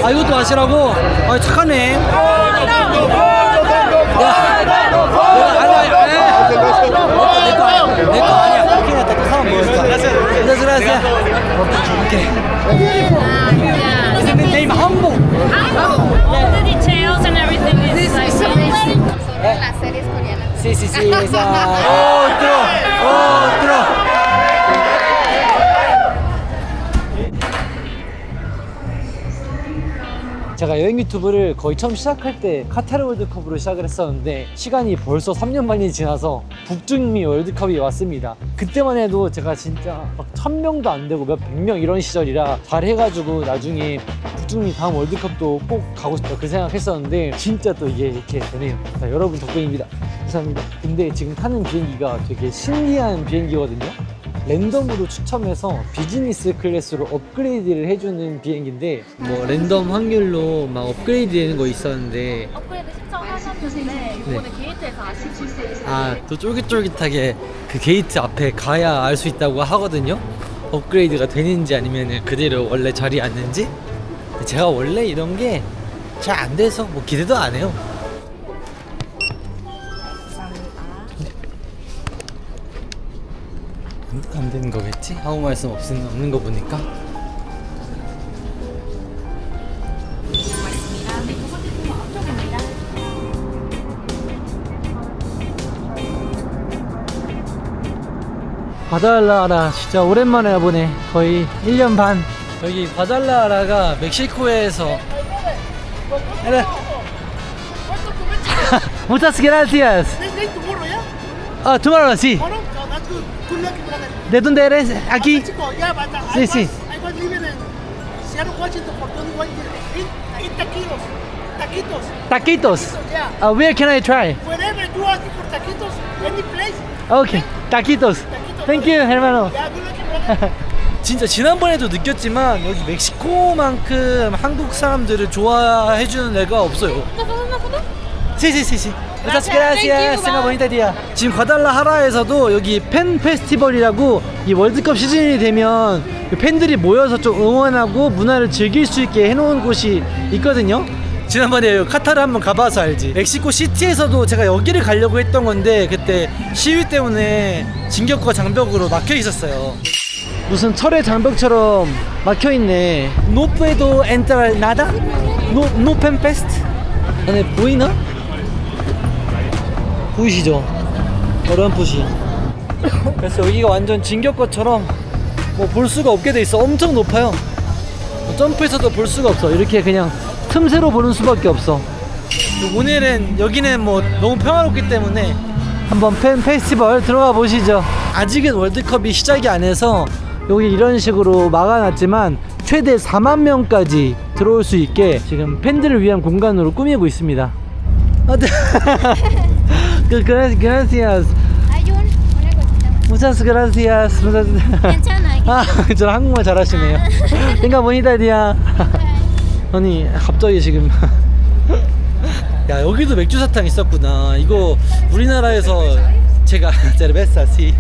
아 이것도 마시라고? 아 착하네. 야, 내거 아니야. 오케이, 나 또 사람 먹을까? 안녕하세요. 오케이. name 한복. All the details and everything is like Las series coreanas. Sí, sí, sí. Otro. 제가 여행 유튜브를 거의 처음 시작할 때 카타르 월드컵으로 시작을 했었는데 시간이 벌써 3년 만이 지나서 북중미 월드컵이 왔습니다. 그때만 해도 제가 진짜 막 1000명도 안 되고 몇 100명 이런 시절이라 잘해가지고 나중에 북중미 다음 월드컵도 꼭 가고 싶다 그 생각했었는데 진짜 또 이게 이렇게 되네요. 자, 여러분 덕분입니다. 감사합니다. 근데 지금 타는 비행기가 되게 신기한 비행기거든요. 랜덤으로 추첨해서 비즈니스 클래스로 업그레이드를 해주는 비행기인데 뭐 랜덤 확률로 막 업그레이드 되는 거 있었는데 업그레이드 신청하셨는데 이번에 게이트에서 아실 수 있어요. 아 또 쫄깃쫄깃하게 그 게이트 앞에 가야 알 수 있다고 하거든요. 업그레이드가 되는지 아니면 그대로 원래 자리에 앉는지. 제가 원래 이런 게 잘 안 돼서 뭐 기대도 안 해요. 안 되는 거겠지? 아무 말씀 없는 거 보니까. 과달라하라 진짜 오랜만에 와보네. 거의 1년 반. 여기 과달라하라가 멕시코에서 Muchas gracias. Ah, tomorrow, sí. ¿De dónde eres? ¿Aquí? Sí, sí. I was living in Seattle, Washington for 21 years. Eat taquitos. Taquitos. Yeah. Where can I try? Whenever you ask for taquitos, any place. Okay. Taquitos. Thank you, hermano. Yeah, good looking, brother. 진짜 지난번에도 느꼈지만 여기 멕시코만큼 한국 사람들을 좋아해주는 애가 없어요. 시시시시. Muchas gracias. Tenga bonita día. 지금 과달라하라에서도 여기 팬 페스티벌이라고 이 월드컵 시즌이 되면 팬들이 모여서 좀 응원하고 문화를 즐길 수 있게 해놓은 곳이 있거든요. 지난번에 카타르 한번 가봐서 알지. 멕시코 시티에서도 제가 여기를 가려고 했던 건데 그때 시위 때문에 진격과 장벽으로 막혀 있었어요. 무슨 철의 장벽처럼 막혀 있네. No puedo entrar nada? No pen fest? 안에 보이나? 보이시죠? 어렴풋이. 그래서 여기가 완전 진격거처럼 뭐 볼 수가 없게 돼 있어. 엄청 높아요. 점프해서도 볼 수가 없어. 이렇게 그냥 틈새로 보는 수밖에 없어. 오늘은 여기는 뭐 너무 평화롭기 때문에 한번 팬 페스티벌 들어가 보시죠. 아직은 월드컵이 시작이 안 해서 여기 이런 식으로 막아놨지만 최대 4만 명까지 들어올 수 있게 지금 팬들을 위한 공간으로 꾸미고 있습니다. Gracias. Hay una cosita. Muchas gracias. 괜찮아. 아, 저 한국말 잘하시네요. Tenga bonita día. 아니, 갑자기 지금 야, 여기도 맥주 사탕 있었구나. 이거 우리나라에서 제가 제르베사시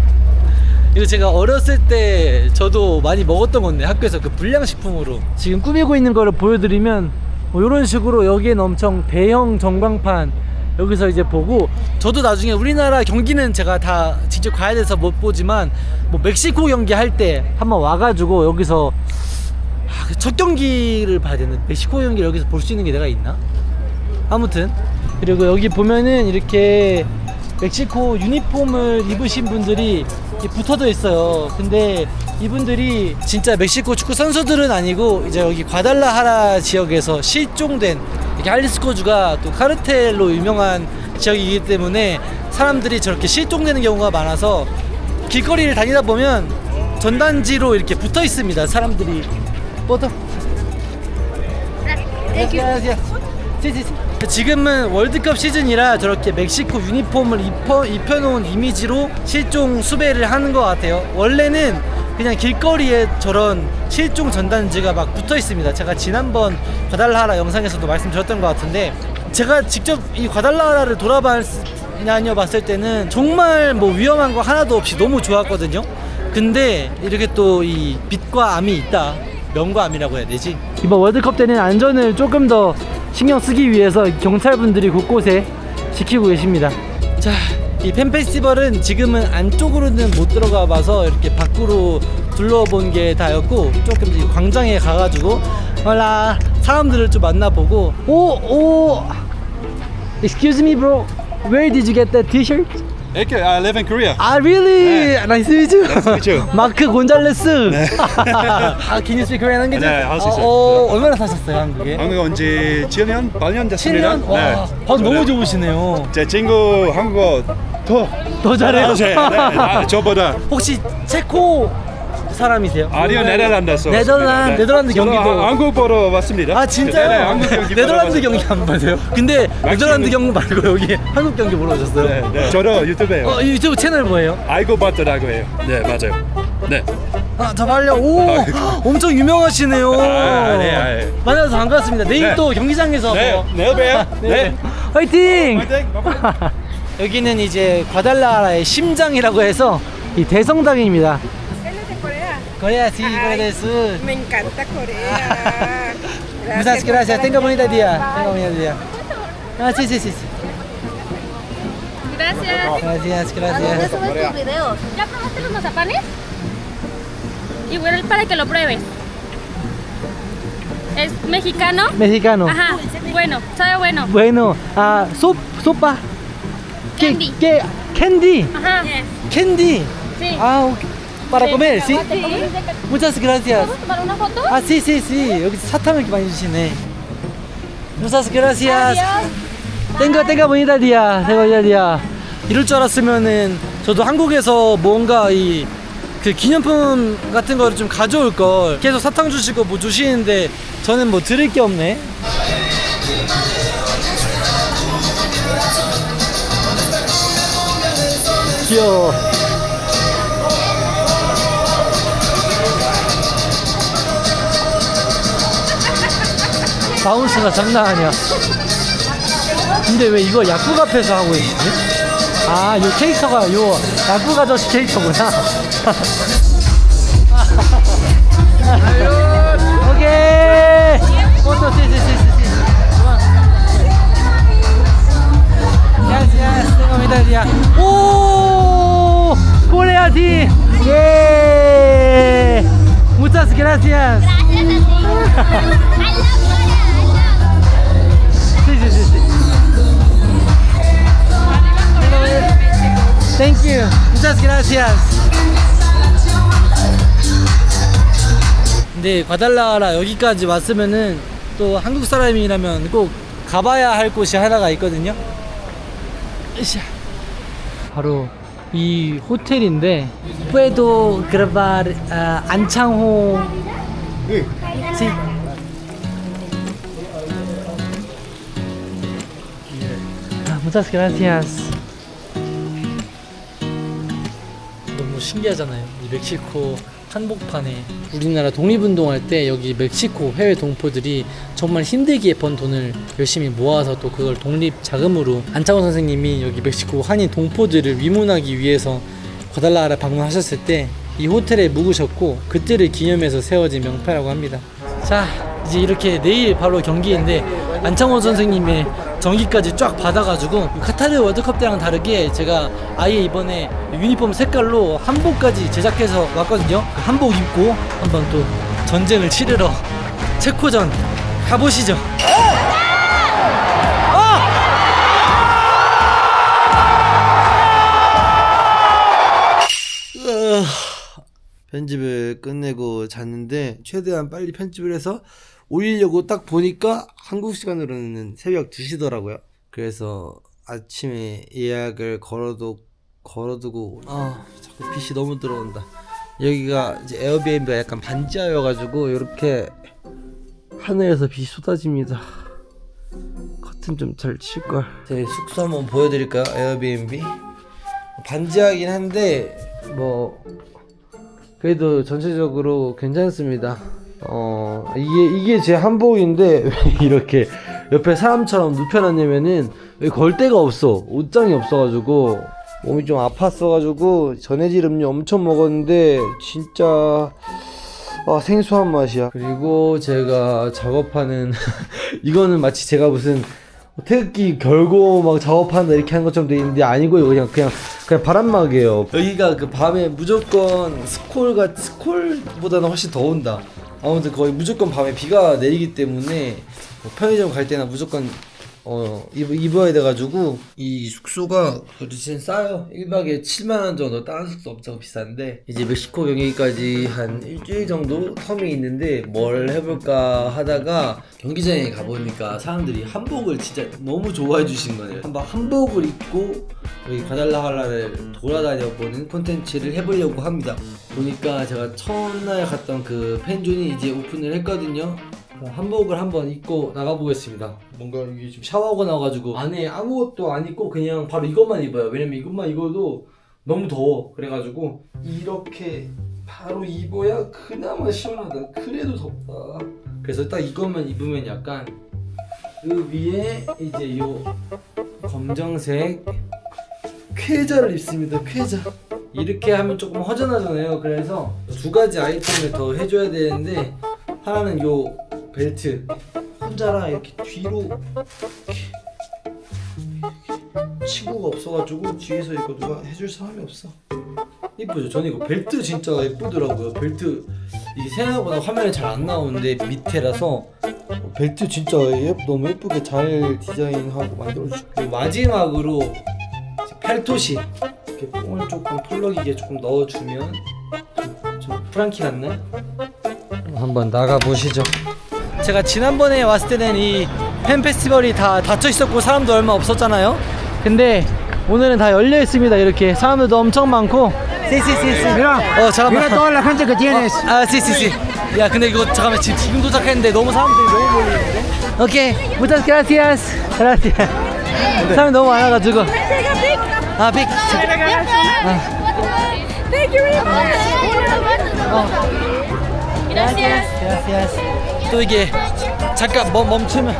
이거 제가 어렸을 때 저도 많이 먹었던 건데 학교에서 그 불량식품으로 지금 꾸미고 있는 거를 보여드리면 뭐 이런 식으로 여기엔 엄청 대형 전광판 여기서 이제 보고 저도 나중에 우리나라 경기는 제가 다 직접 가야 돼서 못 보지만 뭐 멕시코 경기 할 때 한번 와가지고 여기서 첫 경기를 봐야 되는 멕시코 경기를 여기서 볼 수 있는 게 내가 있나? 아무튼 그리고 여기 보면은 이렇게 멕시코 유니폼을 입으신 분들이 붙어져 있어요. 근데 이분들이 진짜 멕시코 축구 선수들은 아니고 이제 여기 과달라하라 지역에서 실종된 이렇게 할리스코주가 또 카르텔로 유명한 지역이기 때문에 사람들이 저렇게 실종되는 경우가 많아서 길거리를 다니다 보면 전단지로 이렇게 붙어 있습니다. 사람들이 뻗어. 지금은 월드컵 시즌이라 저렇게 멕시코 유니폼을 입혀놓은 이미지로 실종 수배를 하는 것 같아요. 원래는 그냥 길거리에 저런 실종 전단지가 막 붙어 있습니다. 제가 지난번 과달라하라 영상에서도 말씀드렸던 것 같은데 제가 직접 이 과달라하라를 돌아다녀봤을 때는 정말 뭐 위험한 거 하나도 없이 너무 좋았거든요. 근데 이렇게 또 이 빛과 암이 있다. 명과암이라고 해야 되지. 이번 월드컵 때는 안전을 조금 더 신경 쓰기 위해서 경찰분들이 곳곳에 지키고 계십니다. 자, 이 팬 페스티벌은 지금은 안쪽으로는 못 들어가 봐서 이렇게 밖으로 둘러본 게 다였고, 조금 이제 광장에 가가지고 홀라 사람들을 좀 만나보고. 오 Excuse me bro, where did you get that t-shirt? Okay, I live in Korea. Ah really? Nice to meet you. Nice to meet you. 마크 곤잘레스. Can you speak Korean language? 네, 할수 있어요. 얼마나 사셨어요 한국에? 한국 온 지 7년? 8년 됐습니다. 7년? 와, 방 너무 좋으시네요. 제 친구 한국어 더 잘해요? 네, 저보다. 혹시 체코 사람이세요? 아니요, 네덜란드에서. 네덜란드 저도 경기도. 한국 보러 왔습니다. 아 진짜요? 네, 한국 경기 보러 네덜란드 왔어요. 경기 안 보세요? 근데 네덜란드 경기 말고 여기 한국 경기 보러 오셨어요? 네, 네. 저도 유튜브에요. 유튜브 채널 뭐예요? 알고 봤더라고 해요. 네, 맞아요. 네. 아, 저 빨려. 오, 엄청 유명하시네요. 네. 만나서 반갑습니다. 내일 네. 또 경기장에서 네, 봬요. 내일 봬요. 네. 화이팅! 화이팅! 여기는 이제 과달라라의 심장이라고 해서 이 대성당입니다. Corea, sí, Corea. Me encanta Corea. Muchas gracias. Tenga bonita día. Tenga bonita día. Ah, sí, sí, sí. sí. Gracias. Gracias, ¿Dónde gracias. subes tus videos? ¿Ya probaste los mazapanes? Igual para que lo pruebes. ¿Es mexicano? Mexicano. Ajá, bueno, sabe bueno. Bueno, sopa. Candy. ¿Qué? Candy. Ajá. Candy. Sí. Ah, ok. Para comer, ¿sí? Sí. Muchas gracias. ¿Podemos tomar una foto? 아, sí, sí, sí. 여기 사탕을 이렇게 많이 주시네. Muchas gracias. tenga bonita día. tenga bonita día. 이럴 줄 알았으면은 저도 한국에서 뭔가 이 그 기념품 같은 거를 좀 가져올 걸. 계속 사탕 주시고 뭐 주시는데 저는 뭐 드릴 게 없네. 귀여워. 바운스가 장난 아니야. 근데 왜 이거 약국 앞에서 하고 있지? 아, 요 캐릭터가 요 약국 아저씨 캐릭터구나. 오케이. 포토 sí. Gracias. Tengo mi día. 오! 코리아 팀. 예. Muchas gracias. Sí. Thank you. Muchas gracias. 근데 과달라라 여기까지 왔으면은 또 한국 사람이라면 꼭 가봐야 할 곳이 하나가 있거든요. 으쌰. 바로 이 호텔인데 Puedo grabar 안창호. Sí. Muchas gracias. 너무 신기하잖아요. 이 멕시코 한복판에 우리나라 독립운동할 때 여기 멕시코 해외 동포들이 정말 힘들게 번 돈을 열심히 모아서 또 그걸 독립 자금으로 안창호 선생님이 여기 멕시코 한인 동포들을 위문하기 위해서 과달라라를 방문하셨을 때 이 호텔에 묵으셨고 그때를 기념해서 세워진 명패라고 합니다. 자, 이제 이렇게 내일 바로 경기인데 안창호 선생님의 전기까지 쫙 받아가지고 카타르 월드컵 때랑 다르게 제가 아예 이번에 유니폼 색깔로 한복까지 제작해서 왔거든요. 그 한복 입고 한번 또 전쟁을 치르러 체코전 가보시죠. 편집을 끝내고 잤는데 최대한 빨리 편집을 해서 올리려고 딱 보니까 한국 시간으로는 새벽 2시더라고요. 그래서 아침에 예약을 걸어두고 자꾸 빛이 너무 들어온다. 여기가 이제 에어비앤비가 약간 반지하여가지고 이렇게 하늘에서 빛이 쏟아집니다. 커튼 좀 잘 칠걸. 제 숙소 한번 보여드릴까요? 에어비앤비 반지하긴 한데 뭐 그래도 전체적으로 괜찮습니다. 이게 제 한복인데 왜 이렇게 옆에 사람처럼 눕혀놨냐면은 여기 걸 데가 없어. 옷장이 없어가지고 몸이 좀 아팠어가지고 전해질 음료 엄청 먹었는데 진짜 생소한 맛이야. 그리고 제가 작업하는 이거는 마치 제가 무슨 태극기 결고 막 작업한다 이렇게 하는 것처럼 돼 있는데 아니고요. 그냥 바람막이에요. 여기가 그 밤에 무조건 스콜보다는 훨씬 더 온다. 아무튼 거의 무조건 밤에 비가 내리기 때문에 뭐 편의점 갈 때나 무조건 입어야 돼가지고 이 숙소가 도대체 싸요. 1박에 7만원 정도. 다른 숙소 엄청 비싼데 이제 멕시코 경기까지 한 일주일 정도 텀이 있는데 뭘 해볼까 하다가 경기장에 가보니까 사람들이 한복을 진짜 너무 좋아해 주신 거예요. 한복을 입고 여기 과달라하라를 돌아다녀보는 콘텐츠를 해보려고 합니다. 보니까 제가 첫날 갔던 그 펜존이 이제 오픈을 했거든요. 한복을 한번 입고 나가보겠습니다. 뭔가 여기 좀 샤워하고 나와가지고 안에 아무것도 안 입고 그냥 바로 이것만 입어요. 왜냐면 이것만 입어도 너무 더워. 그래가지고 이렇게 바로 입어야 그나마 시원하다. 그래도 덥다. 그래서 딱 이것만 입으면 약간 그 위에 이제 요 검정색 쾌자를 입습니다. 쾌자. 이렇게 하면 조금 허전하잖아요. 그래서 두 가지 아이템을 더 해줘야 되는데 하나는 요 벨트. 혼자라 이렇게 뒤로 이렇게 친구가 없어가지고 뒤에서 이거 누가 해줄 사람이 없어. 이쁘죠? 저는 이거 벨트 진짜 예쁘더라고요. 벨트 이게 생각보다 화면에 잘 안 나오는데 밑에라서 벨트 진짜 너무 예쁘게 잘 디자인하고 만들어주셨고, 그리고 마지막으로 팔토시 이렇게 뽕을 조금 펄럭이게 조금 넣어주면 좀 프랑키 같네? 한번 나가보시죠. 제가 지난번에 왔을 때는 이 팬 페스티벌이 다 닫혀 있었고 사람도 얼마 없었잖아요. 근데 오늘은 다 열려 있습니다. 이렇게 사람들도 엄청 많고. 잠깐만. Mira toda la gente que tienes. sí. 야, 근데 이거 잠깐만 지금 도착했는데 너무 사람들이 너무 몰리는데. 오케이, muchas gracias. 사람이 너무 많아가지고. 빅. Gracias. 또 이게 잠깐 멈추면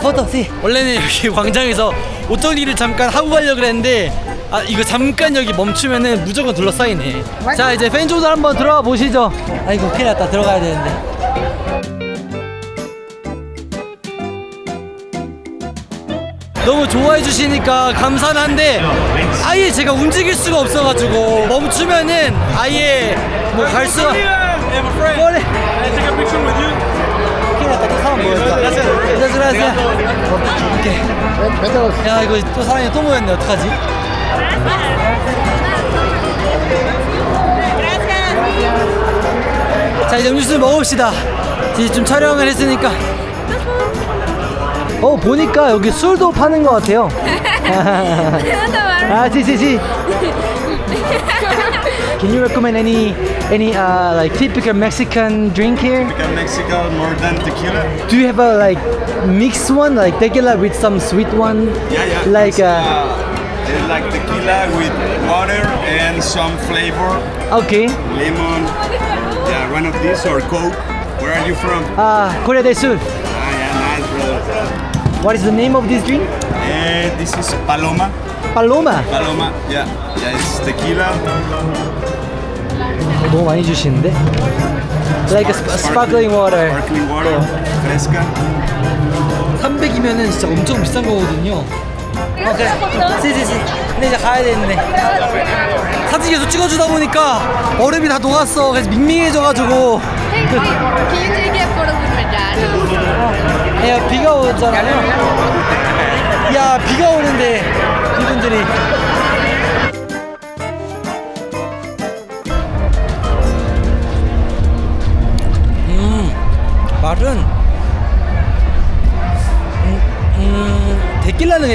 포토 씨. 원래는 여기 광장에서 어떤 일을 잠깐 하고 가려고 그랬는데 이거 잠깐 여기 멈추면은 무조건 둘러싸이네. 자, 이제 팬존도 한번 들어가 보시죠. 아이고 큰일 났다. 들어가야 되는데. 너무 좋아해 주시니까 감사는 한데 아예 제가 움직일 수가 없어가지고 멈추면은 아예 뭐 갈 수가. 뭐래? 큰일 났다. 또 사람 모였다. gracias. 오케이. 야, 이거 또 사람이 또 모였네. 어떡하지? 자, 이제 음료수 먹읍시다. 이제 좀 촬영을 했으니까. 보니까 여기 술도 파는 것 같아요. sí. Can you recommend any like typical Mexican drink here? Typical Mexican, more than tequila. Do you have a like mixed one, like tequila with some sweet one? Yeah. Like It's like tequila with water and some flavor. okay. Lemon. Yeah, one of these or Coke. Where are you from? Corea del Sur. Yeah, nice, brother. What is the name of this drink? This is Paloma. Paloma. Yeah, it's tequila. 너무 많이 주시는데? Like a sparkling water. Sparkling water. Fresca. 300이면은 진짜 엄청 비싼 거거든요. 그래. sí. 근데 이제 가야 되는데. 사진 계속 찍어주다 보니까 얼음이 다 녹았어. 그래서 밍밍해져가지고. Can you take a photo with my dad? 야, 비가 오잖아요. 야, 비가 오는데 이분들이. 말은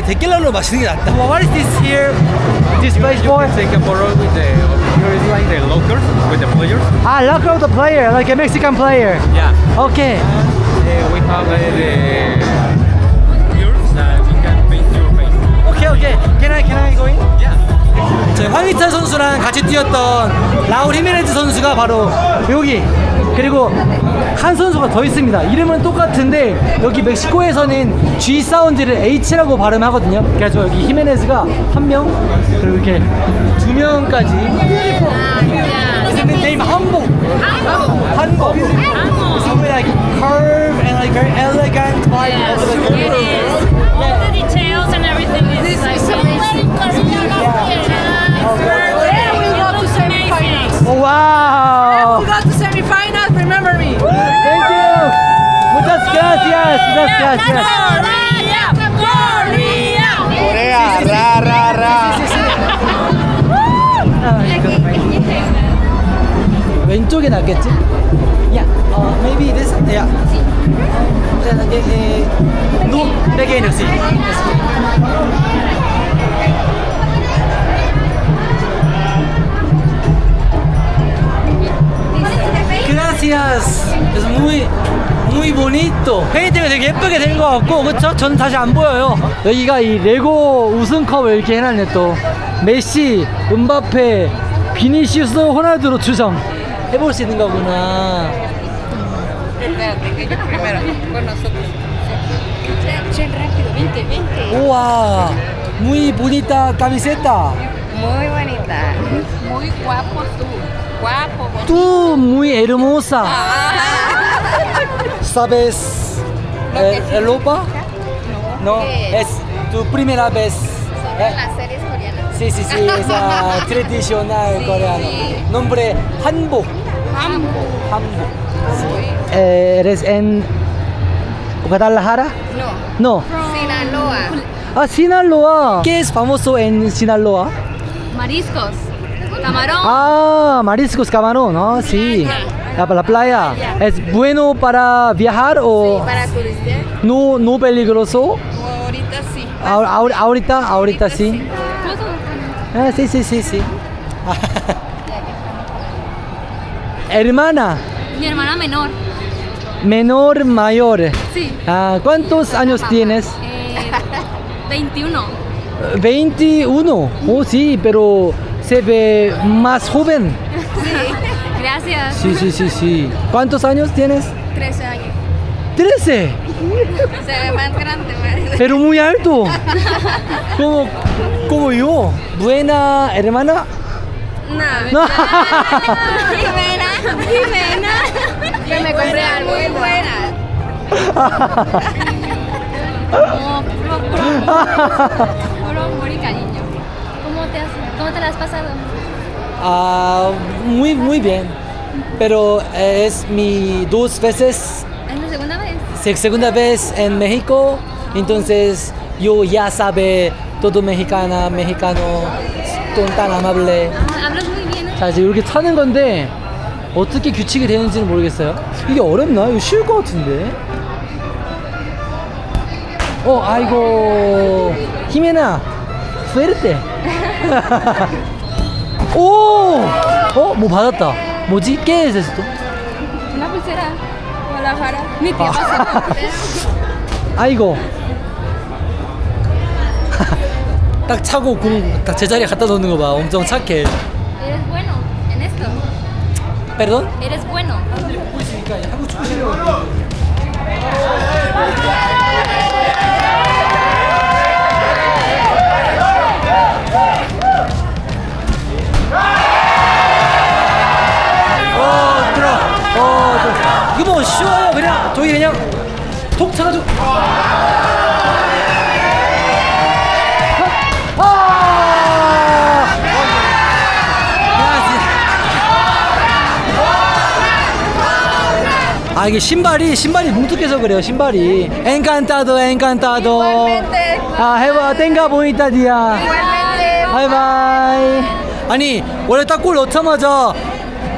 데킬라로 마시는 게 낫다. What is this here? This place for? Take a photo with the like the locals, with the players. Local of the player, like a Mexican player. Yeah. Okay. We have the yours that we can paint your face. Okay. Can I go in? Yeah. 저희 황희찬 선수랑 같이 뛰었던 라울 히메네즈 선수가 바로 여기. 그리고 한 선수가 더 있습니다. 이름은 똑같은데 여기 멕시코에서는 G 사운드를 H라고 발음하거든요. 그래서 여기 히메네즈가 한 명, 그리고 이렇게 두 명까지. His name 한복. 한복. It's something like curve and like very elegant vibe. Yes, it is. All the details and everything is like Oh, wow. We got to semifinals, remember me. Thank you. Muchas gracias. Muchas gracias. Corea, ra, ra, ra. 왼쪽에 낫겠지? Yeah. Maybe this. Yeah. No, again, sí. Gracias. Es muy bonito. 페인팅이 되게 예쁘게 된 것 같고, 그쵸? 저는 다시 안 보여요. 여기가 이 레고 우승컵을 이렇게 해놨네 또. 메시, 음바페, 비니시우스, 호날두로 추정 해볼 수 있는 거구나. Espérate, que yo primero con nosotros. Chen rápido, vente, vente. 우와, muy bonita camiseta. Muy bonita. Muy guapo tú. Guapo, bonito. Tú muy hermosa. ¿Sabes Europa? No. ¿Qué? Es tu primera vez. Son las series coreanas. Sí, sí, sí, esa tradicional coreano. Nombre Hanbok. Hanbok. ¿Eres en Guadalajara? No. No. Sinaloa. Ah, Sinaloa. ¿Qué es famoso en Sinaloa? Mariscos, camarón. Ah, mariscos, camarón, ¿no? Sí. La playa. ¿Es bueno para viajar o Para turistear. no peligroso? Ahorita sí. Ahorita sí. Ah, sí, sí, sí, sí. Hermana, Mi hermana menor. menor, mayor. Sí. Ah, ¿cuántos años tienes? 21. 21. Oh, sí, pero se ve más joven. Gracias. Sí, sí, sí, sí. ¿Cuántos años tienes? 13 años. 13. Se ve más grande, parece. Pero muy alto. Como yo. Buena hermana. No. No. Jimena. Que me compré algo muy buena. Puro amor y cariño. ¿Cómo te la has pasado? Ah, muy bien. Pero es mi 2 veces, ¿Es la segunda vez? segunda vez en México. Entonces yo ya sabe todo mexicano, son tan amable. Hablas muy bien. 자, 이제 이렇게 타는 건데 어떻게 규칙이 되는지는 모르겠어요. 이게 어렵나? 이거 쉬울 것 같은데. 아이고. 히메나, 수에르테. 오! 뭐 받았다. 뭐지? ¿Qué es esto? Una pulsera. Guadalajara. Mi tía 아이고. 딱 차고 딱 제자리에 갖다 놓는 거 봐. 엄청 착해. Eres bueno en esto. Perdón? Eres bueno. 한국 축구 실력. 이거 뭐 쉬워요. 그냥 저기 그냥 톡 차가지고. 이게 신발이 뭉툭해서 그래요. 신발이. Encantado. Igualmente. tenga bonita día. Igualmente. 바이바이. 아니 원래 딱 골 넣자마자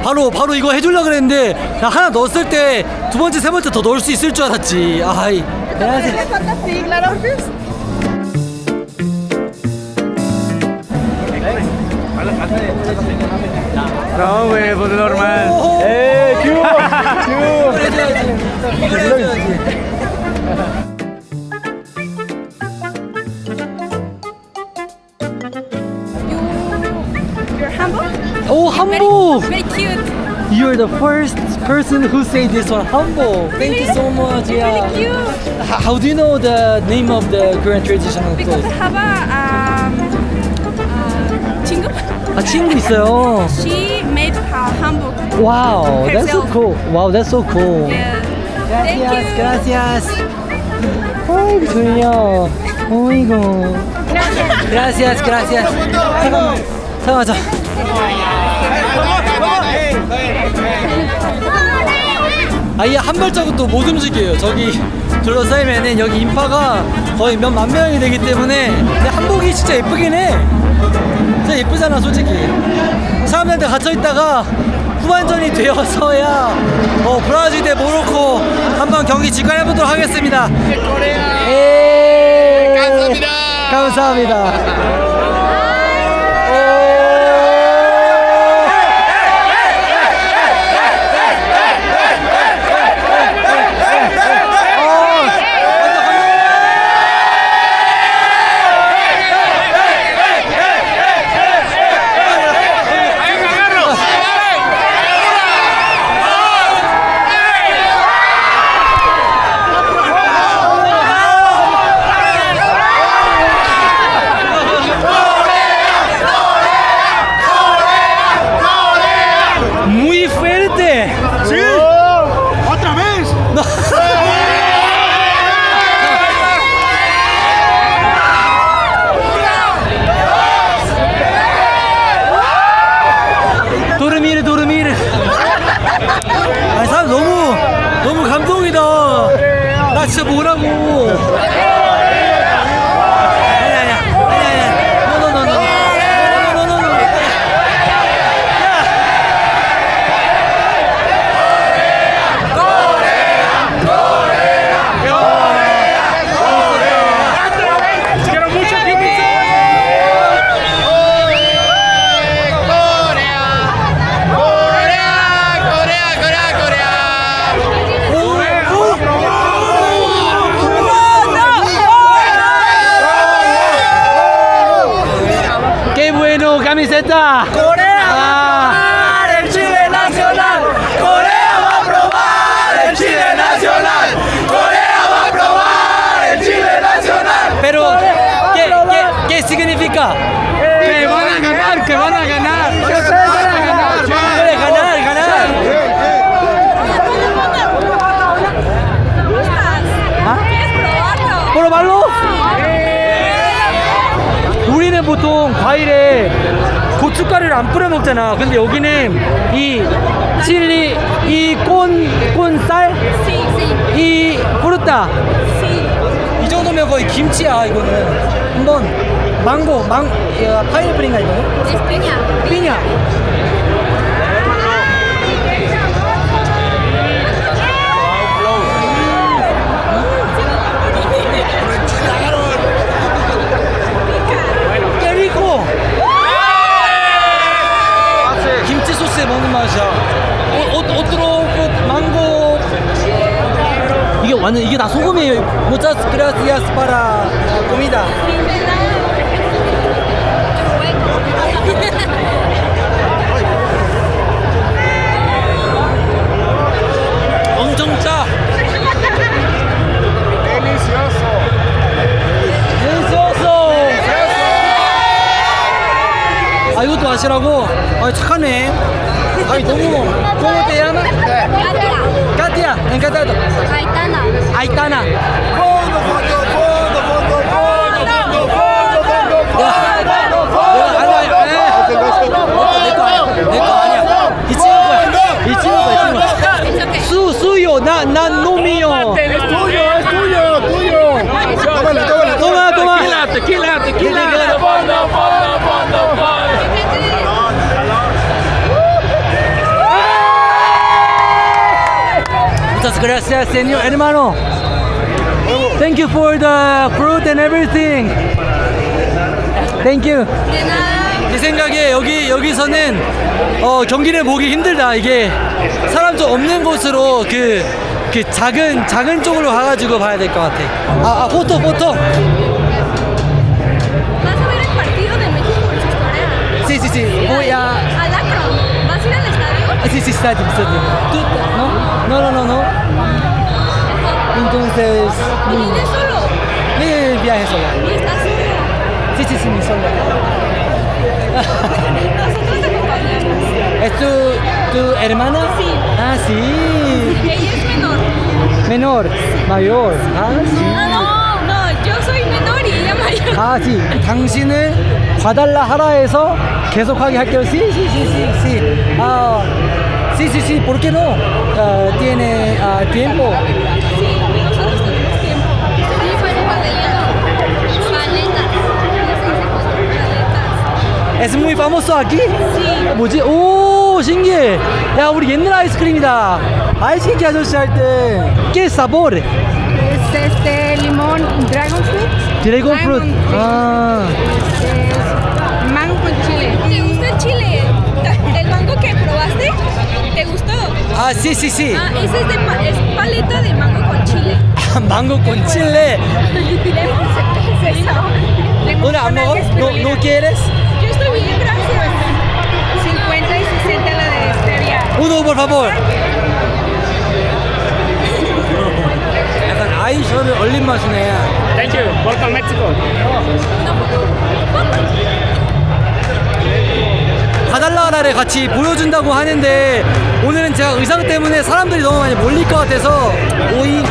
바로 이거 해주려고 그랬는데 나 하나 넣었을 때 두 번째 세 번째 더 넣을 수 있을 줄 알았지. 아이. 안녕하세요. Sí, claro. No, güey, pues normal. you're the first person who say this one. Humble. Thank you so much. Yeah. Really cute. How do you know the name of the Korean traditional Because clothes? I have a 친구. 아 친구 있어요. She made her hanbok. Wow, that's so herself. cool. Wow, that's so cool. Yeah. Thank Gracias, you. gracias. 아이고 졸려. 어이구. Gracias, gracias. 잠깐만, 잠깐만. 아예 한 발자국도 못 움직여요. 저기 둘러싸이면은 여기 인파가 거의 몇 만 명이 되기 때문에. 근데 한복이 진짜 예쁘긴 해. 진짜 예쁘잖아, 솔직히. 사람들한테 갇혀 있다가 후반전이 되어서야 브라질 대 모로코 한번 경기 직관해 보도록 하겠습니다. 예. 감사합니다. 감사합니다. Muy fuerte. ¡Sí! ¡Otra vez! 도르미르 도르미르. 아 사람 너무 감동이다. 나 진짜 뭐라고. 아니야. 노노노노. ¡Qué bueno, camiseta! ¡Corea! ¡El Chile Nacional! ¡Corea va a probar! ¡El Chile Nacional! ¡Corea va a probar! ¡El Chile Nacional! Pero, ¿qué significa? Que van a ganar, que van a ganar. Que ustedes van a ganar. ¡Quiere ganar! ¿Quieres probarlo? ¿Probarlo? 우리는 보통 과일에 고춧가루를 안 뿌려 먹잖아. 근데 여기는 이 칠리, 이 꼰쌀, Sí, sí. 이 fruta. Sí. 이 정도면 거의 김치야. 이거는 한번 파인애플인가 이거는? Es piña. 피냐. 깨리코. 김치 소스에 먹는 맛이야. 오트로 망고. 이게 다 소금이에요. Muchas gracias para comida. 엄청 짜. 델리시오소. 아 이것도 마시라고? 아 착하네. 아니 너무 ¿Cómo te llamas? Katia. Katia, encantado. Aitana. Aitana. 내거 아니야. 이 친구 거야. 수요 난 놈이요. toma. Tequila. Muchas gracias, señor hermano. Thank you for the fruit and everything. Thank you. De nada. 제 생각에 여기서는 경기를 보기 힘들다. 이게 사람 좀 없는 곳으로 그 작은 쪽으로 가가지고 봐야 될 것 같아. 포토. ¿Vas a ver el partido de México versus Corea? Sí. Voy a. Al Akron. ¿Vas a ir al estadio? Sí. necesidad usted. ¿No? No. Entonces, ¿Vienes solo? viaje sola. ¿Y estás solo? Sí, mi sola. Nosotros te acompañamos. ¿Es tu hermana? Sí. Ah, sí. Ella es menor. Menor, mayor. Ah, sí. No, yo soy menor y ella mayor. 아, sí. 당신을 봐달라 하라 해서 계속하게 할게요. Sí. Ah, sí. ¿Por qué no? Tiene tiempo. Sí, nosotros tenemos tiempo. Sí, bueno, paletas. Es muy famoso aquí? Sí. 뭐지? 오, 신기해. 야, 우리 옛날 아이스크림이다. 아이스크림 아저씨 할 때. ¿Qué sabor? Es limón, dragon fruit. Dragon fruit. Ah. Mango con chile. ¿Te gusta el chile? ¿El mango que probaste? ¿Te gustó? 아, sí. Ese es paleta de mango con chile. 망고 con chile. ¿Una 안 먹어? ¿No quieres? Yo estoy bien, gracias. 50 y 60 la de stevia. Uno, por favor. 약간 아이셔를 얼린 맛이네. Thank you. Welcome Mexico. 바달라라를 같이 보여준다고 하는데 오늘은 제가 의상 때문에 사람들이 너무 많이 몰릴 것 같아서 오이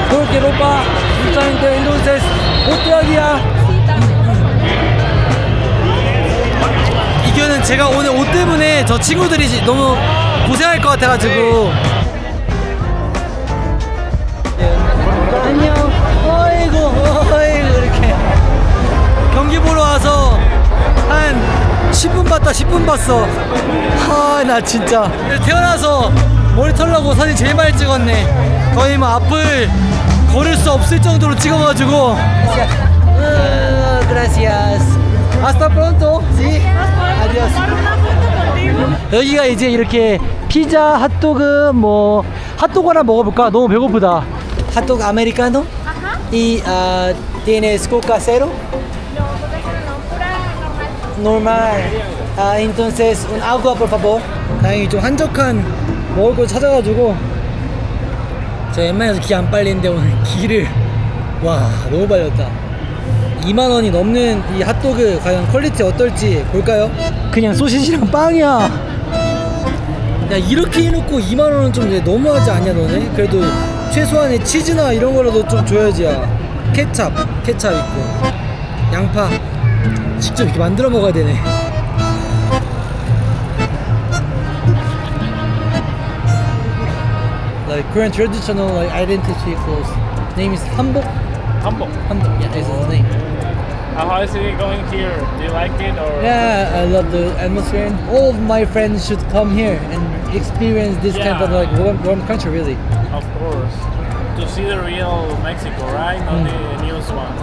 porque ropa justamente entonces otro día 이거는 제가 오늘 옷 때문에 저 친구들이 너무 고생할 것 같아가지고 안녕 어이구 이렇게 경기 보러 와서 한 10분 봤다 10분 봤어. 나 진짜 태어나서 머리 털라고 사진 제일 많이 찍었네. 거의 뭐 앞을 걸을 수 없을 정도로 찍어가지고. Gracias. Hasta pronto. Sí. Adiós. 여기가 이제 이렇게 피자, 핫도그 뭐 핫도그 하나 먹어볼까? 너무 배고프다. 핫도그 아메리카노? Y tienes coca cero? normal. Entonces un agua por favor. 다행히 좀 한적한 먹을 거 찾아가지고 저 웬만해서 기 안 빨리는데 오늘 기를 와 너무 빨렸다. 2만 원이 넘는 이 핫도그 과연 퀄리티 어떨지 볼까요? 그냥 소시지랑 빵이야. 야 이렇게 해놓고 2만 원은 좀 이제 너무하지 않냐 너네? 그래도 최소한의 치즈나 이런 거라도 좀 줘야지. 야 케찹 있고 양파 직접 이렇게 만들어 먹어야 되네. Like Korean traditional like identity clothes. Name is Hanbok. Hamburg. Yeah, this is his name. How is it going here? Do you like it or? Yeah, I love the atmosphere. All of my friends should come here and experience this kind of like warm country really. Of course. To see the real Mexico, right? Not the news one.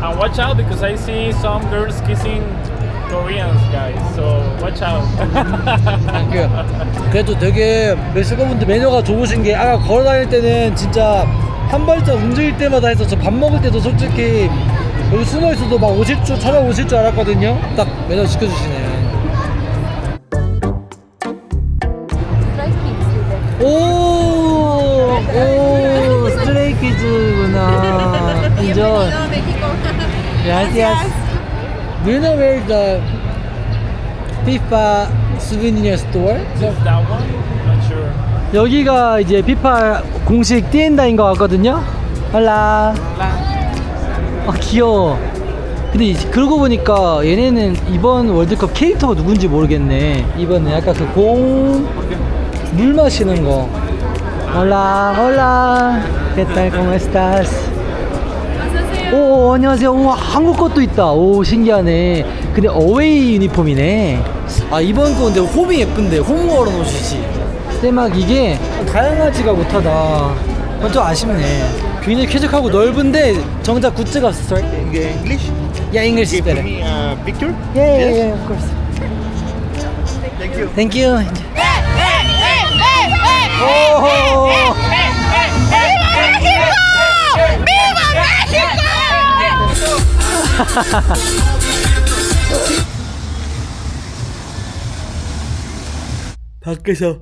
And watch out because I see some girls kissing Koreans, guys. So watch out. 그래도 되게 멕시코분들 매너가 좋으신 게 아까 걸어 다닐 때는 진짜 한 발짝 움직일 때마다 해서 저 밥 먹을 때도 솔직히 여기 숨어 있어도 막 찾아오실 줄 알았거든요. 딱 매너 지켜주시네. 오, 스트레이 키즈구나. 인정. Gracias. Do you know where the FIFA souvenir store? Is that one? Not sure. 여기가 이제 피파 공식 띠엔다인 것 같거든요. 할라. 귀여워. 근데 그러고 보니까 얘네는 이번 월드컵 캐릭터가 누군지 모르겠네. 이번에 약간 그 물 마시는 거. Hola. ¿Qué tal? ¿Cómo estás? 오, 안녕하세요. 오, 한국 것도 있다. 오, 신기하네. 근데 어웨이 유니폼이네. 이번 거 근데 홈이 예쁜데 홈 걸어놓으시지. 근데 막 이게 다양하지가 못하다. 그건 좀 아쉽네. 굉장히 쾌적하고 넓은데 정작 굿즈가 없어. English? Yeah, English is better. me a picture? Yeah, of course. Thank you. 오. 밖에서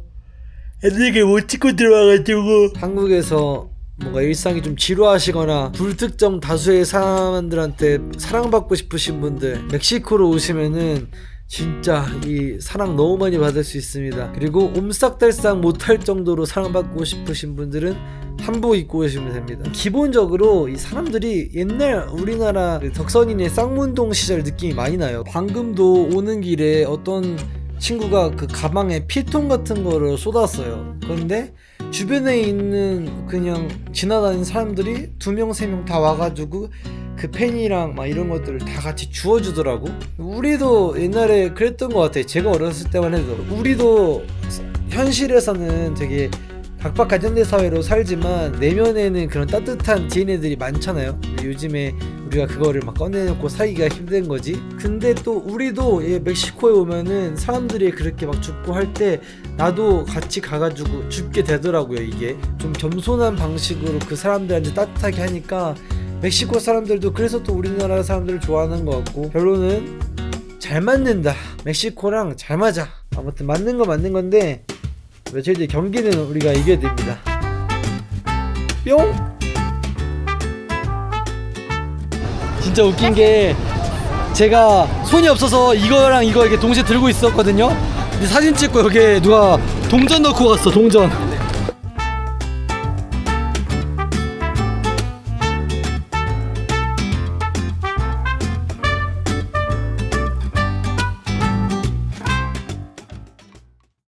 애들에게 못 찍고 들어와가지고 한국에서 뭔가 일상이 좀 지루하시거나 불특정 다수의 사람들한테 사랑받고 싶으신 분들 멕시코로 오시면은 진짜 이 사랑 너무 많이 받을 수 있습니다. 그리고 옴싹달싹 못할 정도로 사랑받고 싶으신 분들은 한복 입고 오시면 됩니다. 기본적으로 이 사람들이 옛날 우리나라 덕선인의 쌍문동 시절 느낌이 많이 나요. 방금도 오는 길에 어떤 친구가 그 가방에 피통 같은 거를 쏟았어요. 그런데 주변에 있는 그냥 지나다니는 사람들이 2명 3명 다 와가지고 그 펜이랑 막 이런 것들을 다 같이 주워주더라고. 우리도 옛날에 그랬던 것 같아. 제가 어렸을 때만 해도 우리도 현실에서는 되게 각박한 현대사회로 살지만 내면에는 그런 따뜻한 DNA들이 많잖아요. 근데 요즘에 우리가 그거를 막 꺼내놓고 살기가 힘든 거지. 근데 또 우리도 멕시코에 오면은 사람들이 그렇게 막 죽고 할 때 나도 같이 가가지고 죽게 되더라고요. 이게 좀 겸손한 방식으로 그 사람들한테 따뜻하게 하니까 멕시코 사람들도 그래서 또 우리나라 사람들을 좋아하는 것 같고, 결론은 잘 맞는다. 멕시코랑 잘 맞아. 아무튼 맞는 거 맞는 건데 며칠 뒤 경기는 우리가 이겨야 됩니다. 뿅! 진짜 웃긴 게 제가 손이 없어서 이거랑 이거 이렇게 동시에 들고 있었거든요. 근데 사진 찍고 여기에 누가 동전 넣고 왔어. 동전.